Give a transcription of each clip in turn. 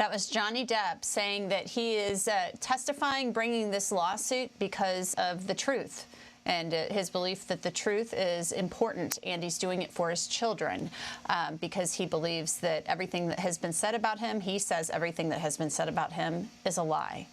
That was Johnny Depp saying that he is testifying, bringing this lawsuit because of the truth and his belief that the truth is important, and he's doing it for his children because he believes that everything that has been said about him, he says everything that has been said about him is a lie.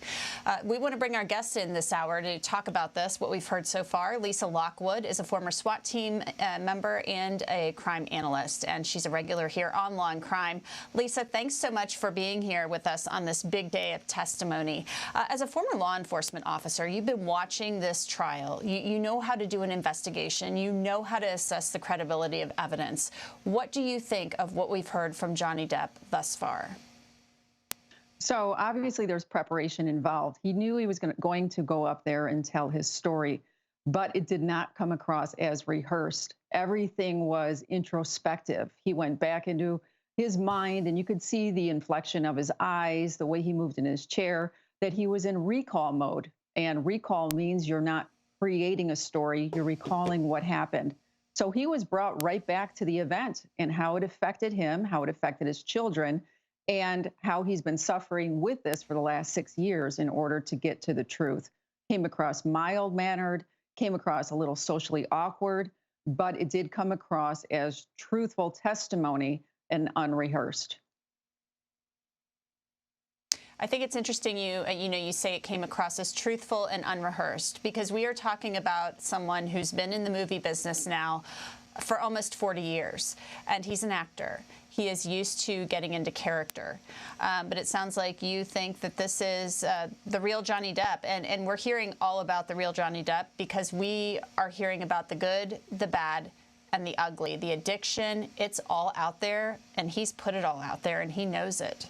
We want to bring our guest in this hour to talk about this, what we've heard so far. Lisa Lockwood is a former SWAT team member and a crime analyst, and she's a regular here on Law and Crime. Lisa, thanks so much for being here with us on this big day of testimony. As a former law enforcement officer, you've been watching this trial. You know how to do an investigation. You know how to assess the credibility of evidence. What do you think of what we've heard from Johnny Depp thus far? So obviously there's preparation involved. He knew he was going to go up there and tell his story, but it did not come across as rehearsed. Everything was introspective. He went back into his mind, and you could see the inflection of his eyes, the way he moved in his chair, that he was in recall mode. And recall means you're not creating a story, you're recalling what happened. So he was brought right back to the event and how it affected him, how it affected his children, and how he's been suffering with this for the last 6 years in order to get to the truth. Came across mild-mannered, came across a little socially awkward, but it did come across as truthful testimony and unrehearsed. I think it's interesting you say it came across as truthful and unrehearsed, because we are talking about someone who's been in the movie business now for almost 40 years, and he's an actor. He is used to getting into character. But it sounds like you think that this is the real Johnny Depp, and we're hearing all about the real Johnny Depp because we are hearing about the good, the bad, and the ugly. The addiction, it's all out there, and he's put it all out there, and he knows it.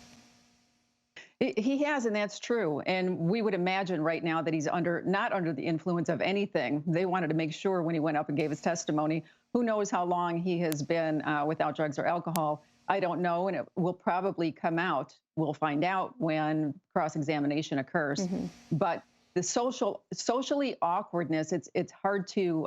He has, and that's true. And we would imagine right now that he's not under the influence of anything. They wanted to make sure when he went up and gave his testimony. Who knows how long he has been without drugs or alcohol? I don't know, and it will probably come out. We'll find out when cross-examination occurs. Mm-hmm. But the socially awkwardness, it's hard to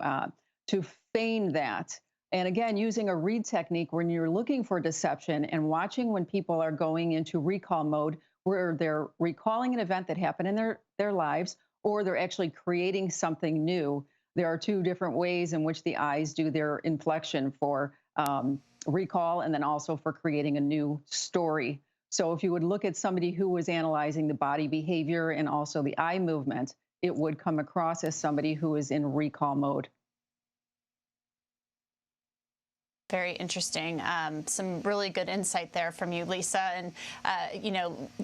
feign that. And again, using a read technique when you're looking for deception and watching when people are going into recall mode, where they're recalling an event that happened in their lives, or they're actually creating something new. There are two different ways in which the eyes do their inflection for recall and then also for creating a new story. So if you would look at somebody who was analyzing the body behavior and also the eye movement, it would come across as somebody who is in recall mode. Very interesting. Some really good insight there from you, Lisa. And,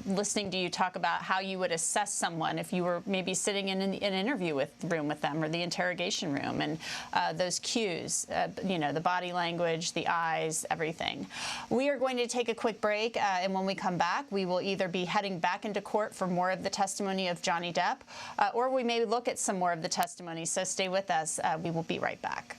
listening to you talk about how you would assess someone if you were maybe sitting in an interview room with them or the interrogation room, and those cues, the body language, the eyes, everything. We are going to take a quick break, and when we come back, we will either be heading back into court for more of the testimony of Johnny Depp, or we may look at some more of the testimony. So stay with us. We will be right back.